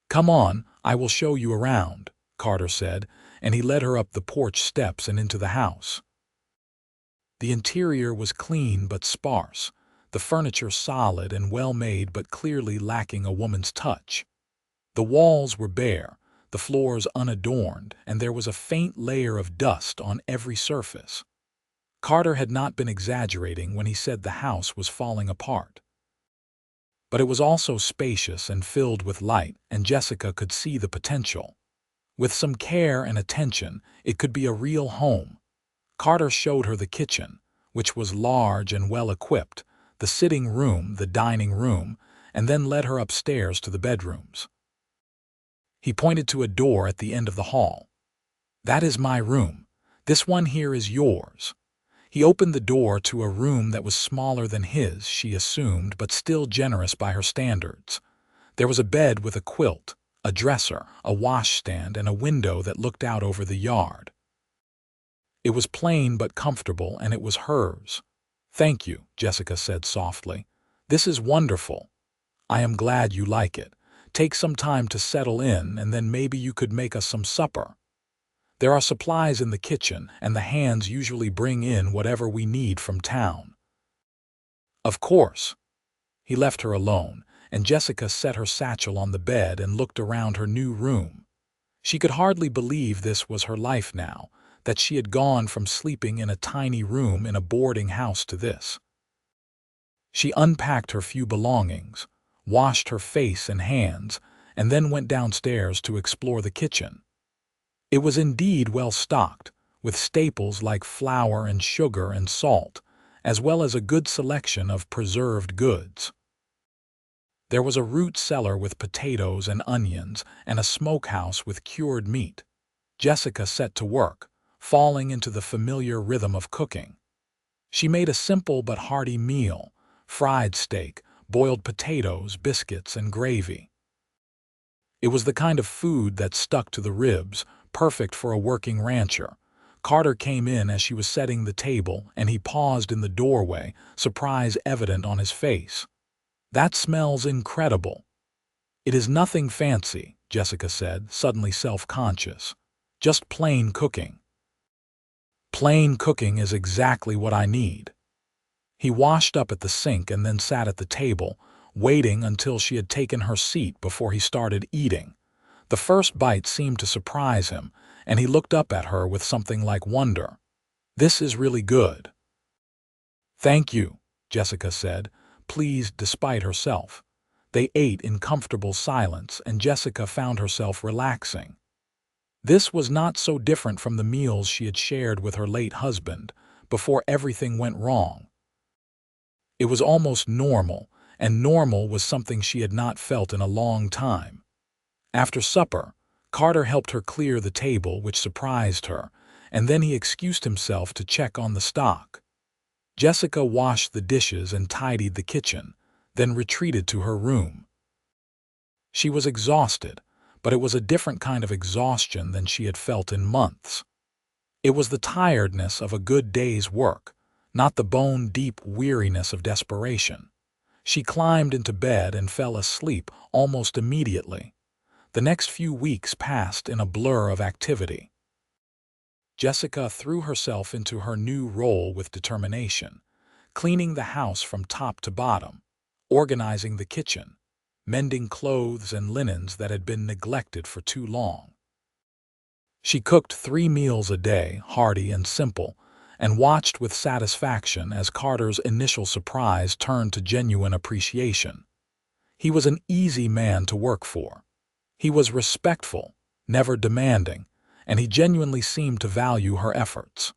"Come on, I will show you around," Carter said, and he led her up the porch steps and into the house. The interior was clean but sparse, the furniture solid and well-made but clearly lacking a woman's touch. The walls were bare, the floors unadorned, and there was a faint layer of dust on every surface. Carter had not been exaggerating when he said the house was falling apart. But it was also spacious and filled with light, and Jessica could see the potential. With some care and attention, it could be a real home. Carter showed her the kitchen, which was large and well-equipped, the sitting room, the dining room, and then led her upstairs to the bedrooms. He pointed to a door at the end of the hall. "That is my room. This one here is yours." He opened the door to a room that was smaller than his, she assumed, but still generous by her standards. There was a bed with a quilt, a dresser, a washstand, and a window that looked out over the yard. It was plain but comfortable, and it was hers. "Thank you," Jessica said softly. "This is wonderful. I am glad you like it. Take some time to settle in, and then maybe you could make us some supper. There are supplies in the kitchen, and the hands usually bring in whatever we need from town." "Of course." He left her alone, and Jessica set her satchel on the bed and looked around her new room. She could hardly believe this was her life now, that she had gone from sleeping in a tiny room in a boarding house to this. She unpacked her few belongings, washed her face and hands, and then went downstairs to explore the kitchen. It was indeed well stocked, with staples like flour and sugar and salt, as well as a good selection of preserved goods. There was a root cellar with potatoes and onions, and a smokehouse with cured meat. Jessica set to work, falling into the familiar rhythm of cooking. She made a simple but hearty meal: fried steak, boiled potatoes, biscuits, and gravy. It was the kind of food that stuck to the ribs, perfect for a working rancher. Carter came in as she was setting the table, and he paused in the doorway, surprise evident on his face. "That smells incredible." "It is nothing fancy," Jessica said, suddenly self-conscious. "Just plain cooking." "Plain cooking is exactly what I need." He washed up at the sink and then sat at the table, waiting until she had taken her seat before he started eating. The first bite seemed to surprise him, and he looked up at her with something like wonder. "This is really good." "Thank you," Jessica said, pleased despite herself. They ate in comfortable silence, and Jessica found herself relaxing. This was not so different from the meals she had shared with her late husband, before everything went wrong. It was almost normal, and normal was something she had not felt in a long time. After supper, Carter helped her clear the table, which surprised her, and then he excused himself to check on the stock. Jessica washed the dishes and tidied the kitchen, then retreated to her room. She was exhausted, but it was a different kind of exhaustion than she had felt in months. It was the tiredness of a good day's work, not the bone-deep weariness of desperation. She climbed into bed and fell asleep almost immediately. The next few weeks passed in a blur of activity. Jessica threw herself into her new role with determination, cleaning the house from top to bottom, organizing the kitchen, mending clothes and linens that had been neglected for too long. She cooked 3 meals a day, hearty and simple, and watched with satisfaction as Carter's initial surprise turned to genuine appreciation. He was an easy man to work for. He was respectful, never demanding, and he genuinely seemed to value her efforts.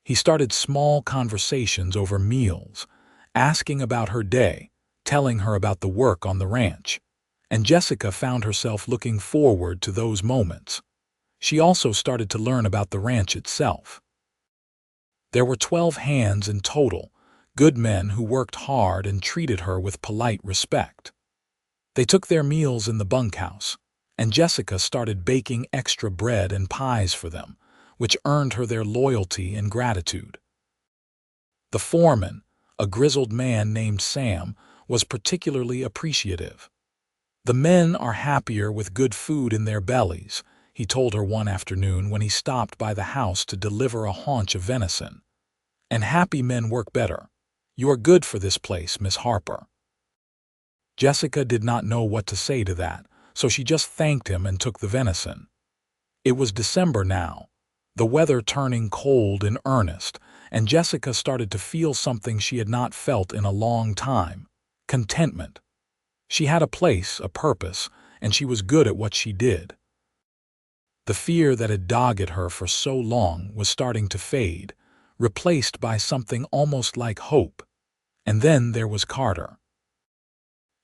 He started small conversations over meals, asking about her day, telling her about the work on the ranch, and Jessica found herself looking forward to those moments. She also started to learn about the ranch itself. There were 12 hands in total, good men who worked hard and treated her with polite respect. They took their meals in the bunkhouse, and Jessica started baking extra bread and pies for them, which earned her their loyalty and gratitude. The foreman, a grizzled man named Sam, was particularly appreciative. "The men are happier with good food in their bellies," he told her one afternoon when he stopped by the house to deliver a haunch of venison. "And happy men work better. You are good for this place, Miss Harper." Jessica did not know what to say to that, so she just thanked him and took the venison. It was December now, the weather turning cold in earnest, and Jessica started to feel something she had not felt in a long time: contentment. She had a place, a purpose, and she was good at what she did. The fear that had dogged her for so long was starting to fade, replaced by something almost like hope. And then there was Carter.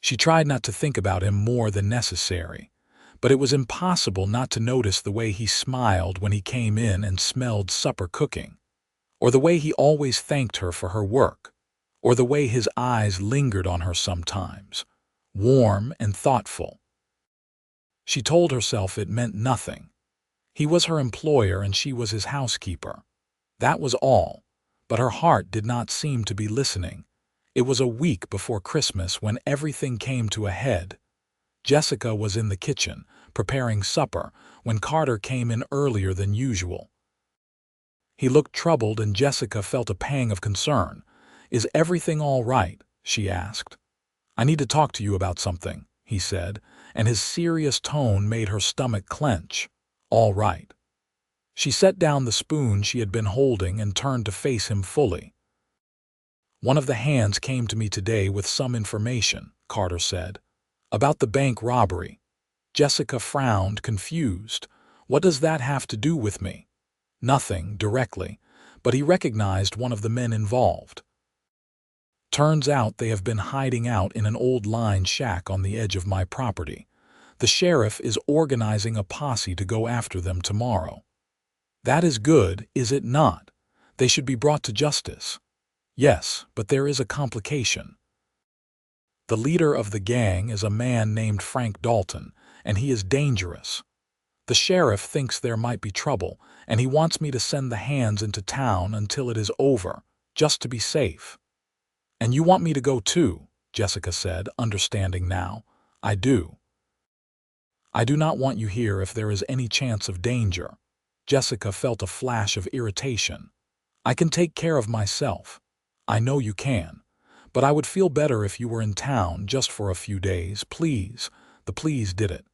She tried not to think about him more than necessary, but it was impossible not to notice the way he smiled when he came in and smelled supper cooking, or the way he always thanked her for her work, or the way his eyes lingered on her sometimes, warm and thoughtful. She told herself it meant nothing. He was her employer and she was his housekeeper. That was all, but her heart did not seem to be listening. It was a week before Christmas when everything came to a head. Jessica was in the kitchen, preparing supper, when Carter came in earlier than usual. He looked troubled and Jessica felt a pang of concern. "Is everything all right?" she asked. "I need to talk to you about something," he said, and his serious tone made her stomach clench. "All right." She set down the spoon she had been holding and turned to face him fully. "One of the hands came to me today with some information," Carter said, "about the bank robbery." Jessica frowned, confused. "What does that have to do with me?" "Nothing, directly, but he recognized one of the men involved. Turns out they have been hiding out in an old line shack on the edge of my property. The sheriff is organizing a posse to go after them tomorrow." "That is good, is it not? They should be brought to justice." "Yes, but there is a complication. The leader of the gang is a man named Frank Dalton, and he is dangerous. The sheriff thinks there might be trouble, and he wants me to send the hands into town until it is over, just to be safe." "And you want me to go too," Jessica said, understanding now. "I do. I do not want you here if there is any chance of danger." Jessica felt a flash of irritation. "I can take care of myself." "I know you can. But I would feel better if you were in town just for a few days, please." The please did it.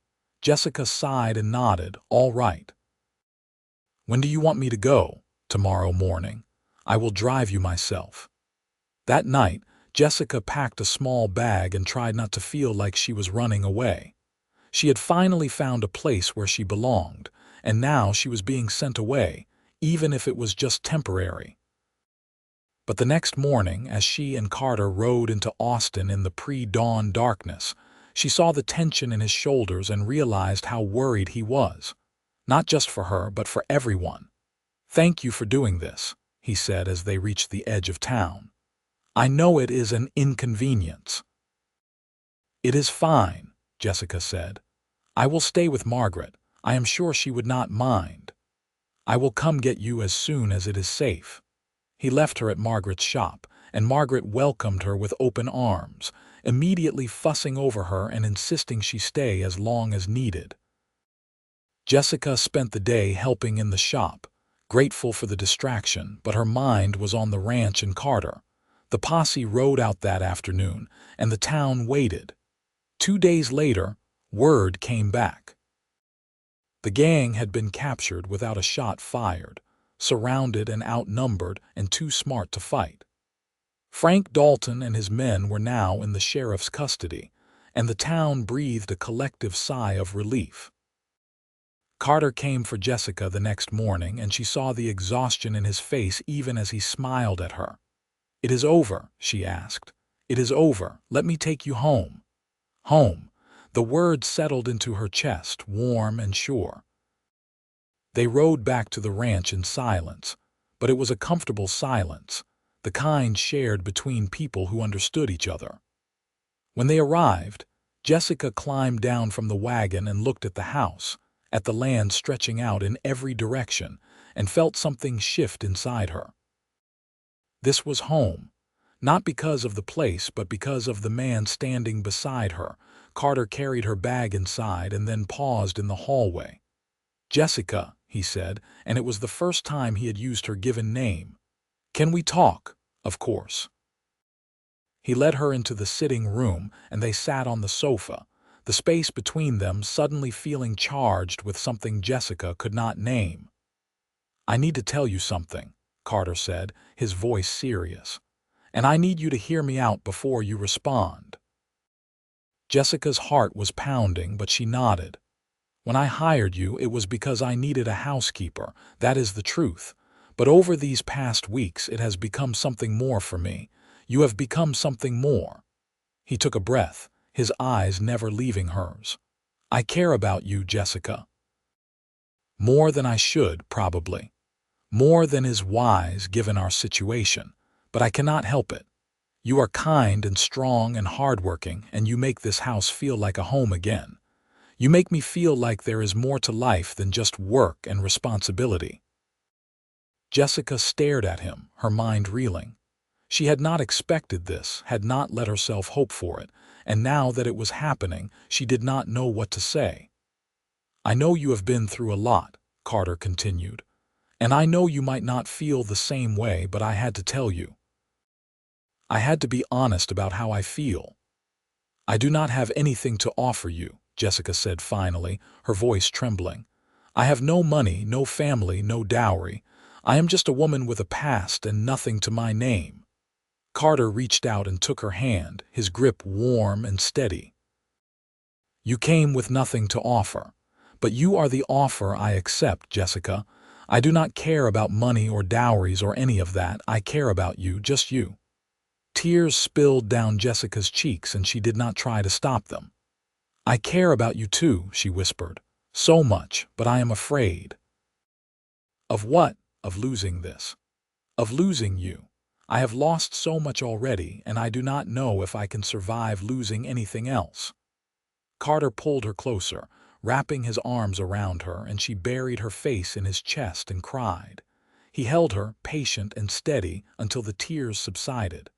Jessica sighed and nodded. "All right." "When do you want me to go?" "Tomorrow morning. I will drive you myself." That night, Jessica packed a small bag and tried not to feel like she was running away. She had finally found a place where she belonged, and now she was being sent away, even if it was just temporary. But the next morning, as she and Carter rode into Austin in the pre-dawn darkness, she saw the tension in his shoulders and realized how worried he was. Not just for her, but for everyone. "Thank you for doing this," he said as they reached the edge of town. "I know it is an inconvenience." "It is fine," Jessica said. "I will stay with Margaret. I am sure she would not mind. I will come get you as soon as it is safe." He left her at Margaret's shop, and Margaret welcomed her with open arms, immediately fussing over her and insisting she stay as long as needed. Jessica spent the day helping in the shop, grateful for the distraction, but her mind was on the ranch and Carter. The posse rode out that afternoon, and the town waited. 2 days later, word came back. The gang had been captured without a shot fired, surrounded and outnumbered and too smart to fight. Frank Dalton and his men were now in the sheriff's custody, and the town breathed a collective sigh of relief. Carter came for Jessica the next morning, and she saw the exhaustion in his face even as he smiled at her. "It is over," she asked. "It is over. Let me take you home." Home. The word settled into her chest, warm and sure. They rode back to the ranch in silence, but it was a comfortable silence, the kind shared between people who understood each other. When they arrived, Jessica climbed down from the wagon and looked at the house, at the land stretching out in every direction, and felt something shift inside her. This was home, not because of the place but because of the man standing beside her. Carter carried her bag inside and then paused in the hallway. "Jessica," he said, and it was the first time he had used her given name. "Can we talk?" "Of course." He led her into the sitting room, and they sat on the sofa, the space between them suddenly feeling charged with something Jessica could not name. "I need to tell you something," Carter said, his voice serious. "And I need you to hear me out before you respond." Jessica's heart was pounding, but she nodded. "When I hired you, it was because I needed a housekeeper, that is the truth. But over these past weeks, it has become something more for me. You have become something more." He took a breath, his eyes never leaving hers. "I care about you, Jessica. More than I should, probably. More than is wise given our situation. But I cannot help it. You are kind and strong and hardworking, and you make this house feel like a home again. You make me feel like there is more to life than just work and responsibility." Jessica stared at him, her mind reeling. She had not expected this, had not let herself hope for it, and now that it was happening, she did not know what to say. "I know you have been through a lot," Carter continued, "and I know you might not feel the same way, but I had to tell you. I had to be honest about how I feel." "I do not have anything to offer you," Jessica said finally, her voice trembling. "I have no money, no family, no dowry. I am just a woman with a past and nothing to my name." Carter reached out and took her hand, his grip warm and steady. "You came with nothing to offer. But you are the offer I accept, Jessica. I do not care about money or dowries or any of that. I care about you, just you." Tears spilled down Jessica's cheeks and she did not try to stop them. "I care about you too," she whispered. "So much, but I am afraid." "Of what?" "Of losing this. Of losing you. I have lost so much already, and I do not know if I can survive losing anything else." Carter pulled her closer, wrapping his arms around her, and she buried her face in his chest and cried. He held her, patient and steady, until the tears subsided.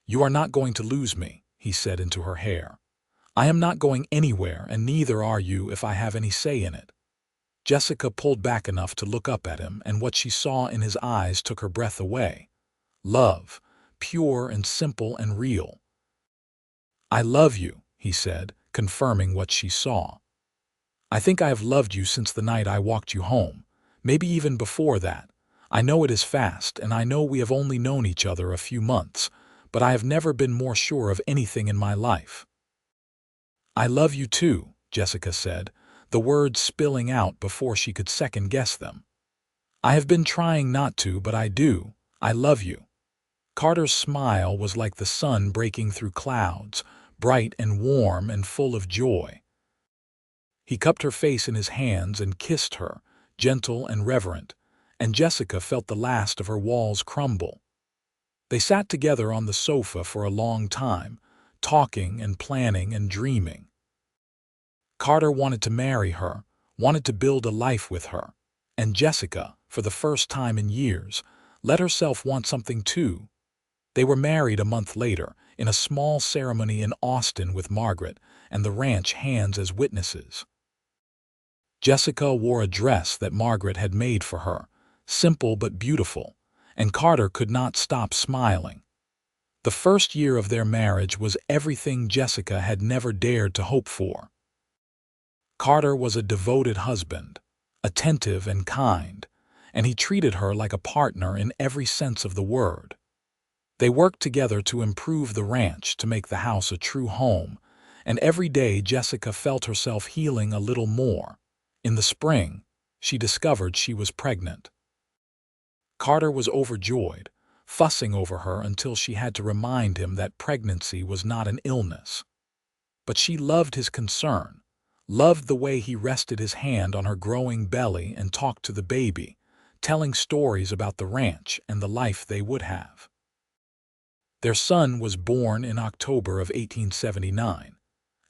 "You are not going to lose me," he said into her hair. "I am not going anywhere, and neither are you if I have any say in it." Jessica pulled back enough to look up at him, and what she saw in his eyes took her breath away. Love, pure and simple and real. "I love you," he said, confirming what she saw. "I think I have loved you since the night I walked you home, maybe even before that. I know it is fast, and I know we have only known each other a few months, but I have never been more sure of anything in my life." "I love you too," Jessica said, the words spilling out before she could second-guess them. "I have been trying not to, but I do. I love you." Carter's smile was like the sun breaking through clouds, bright and warm and full of joy. He cupped her face in his hands and kissed her, gentle and reverent, and Jessica felt the last of her walls crumble. They sat together on the sofa for a long time, talking and planning and dreaming. Carter wanted to marry her, wanted to build a life with her, and Jessica, for the first time in years, let herself want something too. They were married a month later, in a small ceremony in Austin with Margaret and the ranch hands as witnesses. Jessica wore a dress that Margaret had made for her, simple but beautiful, and Carter could not stop smiling. The first year of their marriage was everything Jessica had never dared to hope for. Carter was a devoted husband, attentive and kind, and he treated her like a partner in every sense of the word. They worked together to improve the ranch, to make the house a true home, and every day Jessica felt herself healing a little more. In the spring, she discovered she was pregnant. Carter was overjoyed, fussing over her until she had to remind him that pregnancy was not an illness. But she loved his concern, loved the way he rested his hand on her growing belly and talked to the baby, telling stories about the ranch and the life they would have. Their son was born in October of 1879,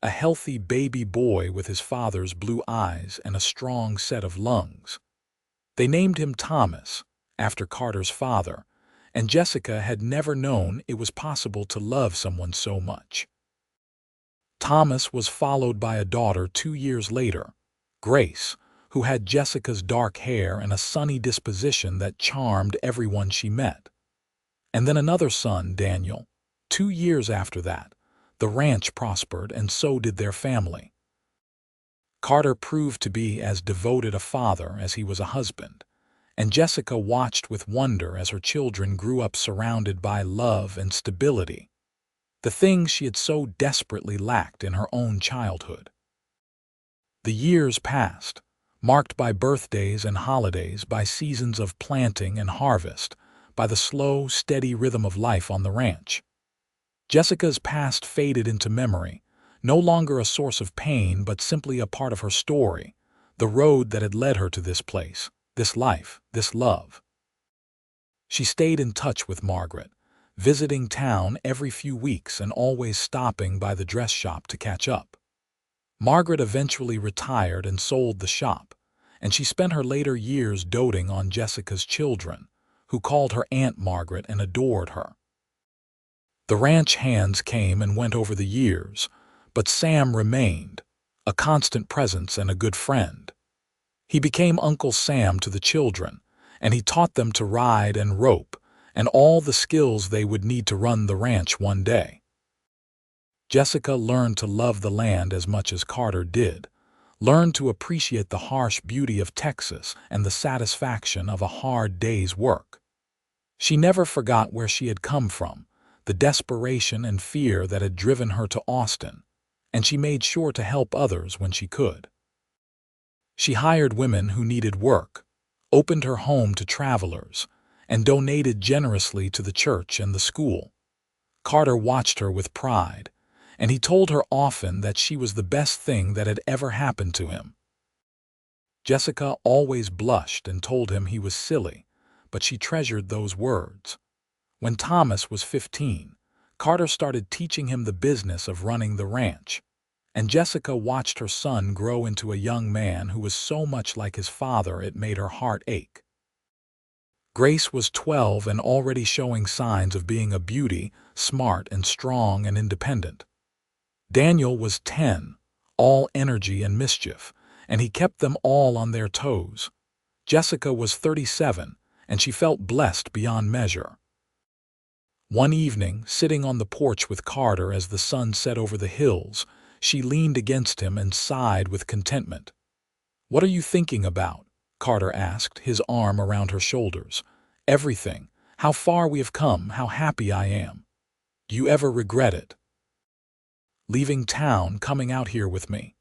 a healthy baby boy with his father's blue eyes and a strong set of lungs. They named him Thomas, after Carter's father, and Jessica had never known it was possible to love someone so much. Thomas was followed by a daughter 2 years later, Grace, who had Jessica's dark hair and a sunny disposition that charmed everyone she met. And then another son, Daniel, 2 years after that, The ranch prospered, and so did their family. Carter proved to be as devoted a father as he was a husband, and Jessica watched with wonder as her children grew up surrounded by love and stability, the things she had so desperately lacked in her own childhood. The years passed, marked by birthdays and holidays, by seasons of planting and harvest, by the slow, steady rhythm of life on the ranch. Jessica's past faded into memory, no longer a source of pain but simply a part of her story, the road that had led her to this place, this life, this love. She stayed in touch with Margaret, visiting town every few weeks and always stopping by the dress shop to catch up. Margaret eventually retired and sold the shop, and she spent her later years doting on Jessica's children, who called her Aunt Margaret and adored her. The ranch hands came and went over the years, but Sam remained, a constant presence and a good friend. He became Uncle Sam to the children, and he taught them to ride and rope, and all the skills they would need to run the ranch one day. Jessica learned to love the land as much as Carter did, learned to appreciate the harsh beauty of Texas and the satisfaction of a hard day's work. She never forgot where she had come from, the desperation and fear that had driven her to Austin, and she made sure to help others when she could. She hired women who needed work, opened her home to travelers, and donated generously to the church and the school. Carter watched her with pride, and he told her often that she was the best thing that had ever happened to him. Jessica always blushed and told him he was silly, but she treasured those words. When Thomas was 15, Carter started teaching him the business of running the ranch, and Jessica watched her son grow into a young man who was so much like his father it made her heart ache. Grace was 12 and already showing signs of being a beauty, smart and strong and independent. Daniel was 10, all energy and mischief, and he kept them all on their toes. Jessica was 37, and she felt blessed beyond measure. One evening, sitting on the porch with Carter as the sun set over the hills, she leaned against him and sighed with contentment. "What are you thinking about?" Carter asked, his arm around her shoulders. "Everything. How far we have come, how happy I am. Do you ever regret it?" "Leaving town, coming out here with me."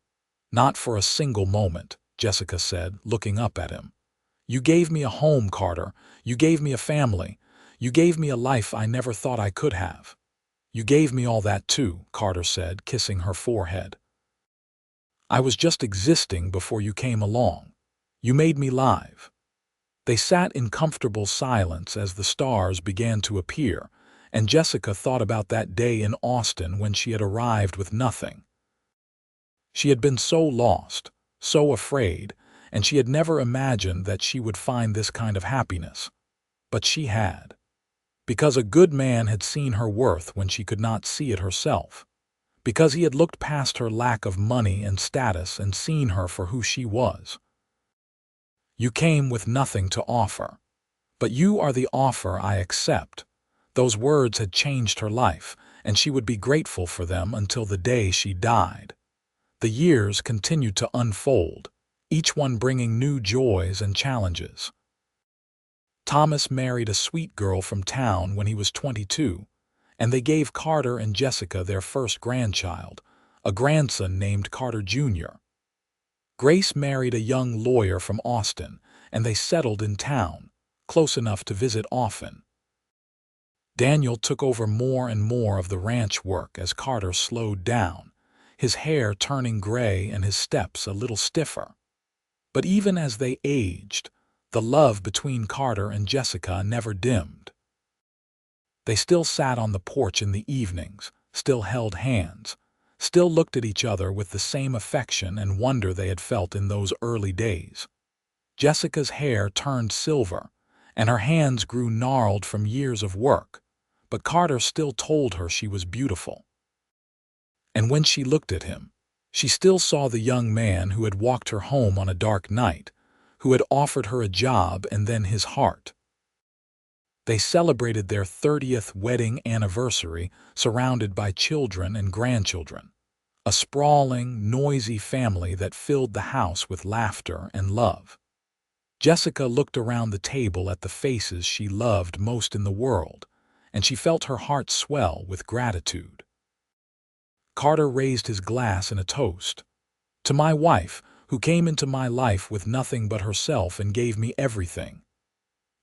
"Not for a single moment," Jessica said, looking up at him. "You gave me a home, Carter. You gave me a family. You gave me a life I never thought I could have." "You gave me all that too," Carter said, kissing her forehead. "I was just existing before you came along. You made me live." They sat in comfortable silence as the stars began to appear, and Jessica thought about that day in Austin when she had arrived with nothing. She had been so lost, so afraid, and she had never imagined that she would find this kind of happiness. But she had. Because a good man had seen her worth when she could not see it herself. Because he had looked past her lack of money and status and seen her for who she was. "You came with nothing to offer. But you are the offer I accept." Those words had changed her life, and she would be grateful for them until the day she died. The years continued to unfold, each one bringing new joys and challenges. Thomas married a sweet girl from town when he was 22, and they gave Carter and Jessica their first grandchild, a grandson named Carter Jr. Grace married a young lawyer from Austin, and they settled in town, close enough to visit often. Daniel took over more and more of the ranch work as Carter slowed down, his hair turning gray and his steps a little stiffer. But even as they aged, the love between Carter and Jessica never dimmed. They still sat on the porch in the evenings, still held hands, still looked at each other with the same affection and wonder they had felt in those early days. Jessica's hair turned silver, and her hands grew gnarled from years of work, but Carter still told her she was beautiful. And when she looked at him, she still saw the young man who had walked her home on a dark night, who had offered her a job and then his heart. They celebrated their 30th wedding anniversary surrounded by children and grandchildren, a sprawling, noisy family that filled the house with laughter and love. Jessica looked around the table at the faces she loved most in the world, and she felt her heart swell with gratitude. Carter raised his glass in a toast. "To my wife, who came into my life with nothing but herself and gave me everything."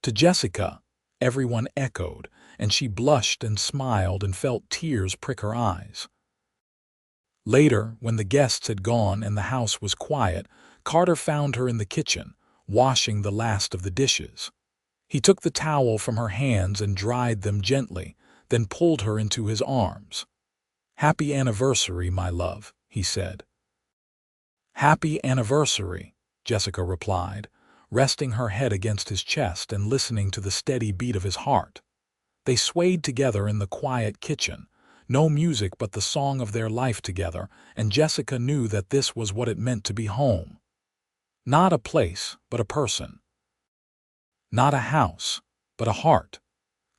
To Jessica, everyone echoed, and she blushed and smiled and felt tears prick her eyes. Later, when the guests had gone and the house was quiet, Carter found her in the kitchen, washing the last of the dishes. He took the towel from her hands and dried them gently, then pulled her into his arms. "Happy anniversary, my love," he said. "Happy anniversary," Jessica replied, resting her head against his chest and listening to the steady beat of his heart. They swayed together in the quiet kitchen, no music but the song of their life together, and Jessica knew that this was what it meant to be home. Not a place, but a person. Not a house, but a heart.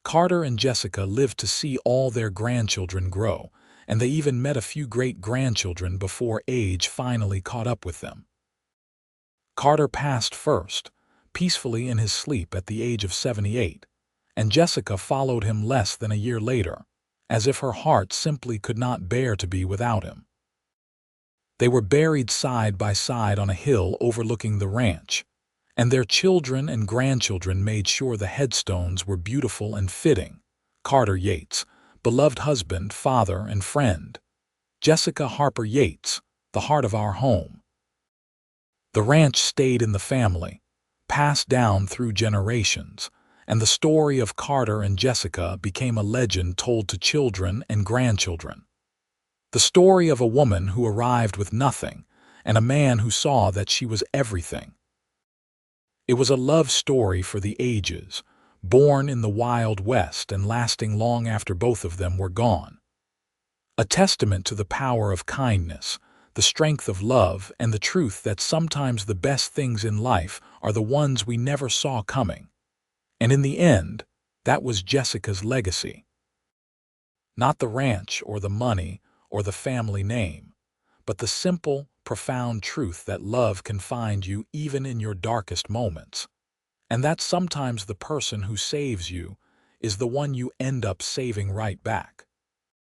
Carter and Jessica lived to see all their grandchildren grow, and they even met a few great-grandchildren before age finally caught up with them. Carter passed first, peacefully in his sleep at the age of 78, and Jessica followed him less than a year later, as if her heart simply could not bear to be without him. They were buried side by side on a hill overlooking the ranch, and their children and grandchildren made sure the headstones were beautiful and fitting. Carter Yates, beloved husband, father, and friend. Jessica Harper Yates, the heart of our home. The ranch stayed in the family, passed down through generations, and the story of Carter and Jessica became a legend told to children and grandchildren. The story of a woman who arrived with nothing and a man who saw that she was everything. It was a love story for the ages, born in the Wild West and lasting long after both of them were gone. A testament to the power of kindness, the strength of love, and the truth that sometimes the best things in life are the ones we never saw coming. And in the end, that was Jessica's legacy. Not the ranch or the money or the family name, but the simple, profound truth that love can find you even in your darkest moments, and that sometimes the person who saves you is the one you end up saving right back.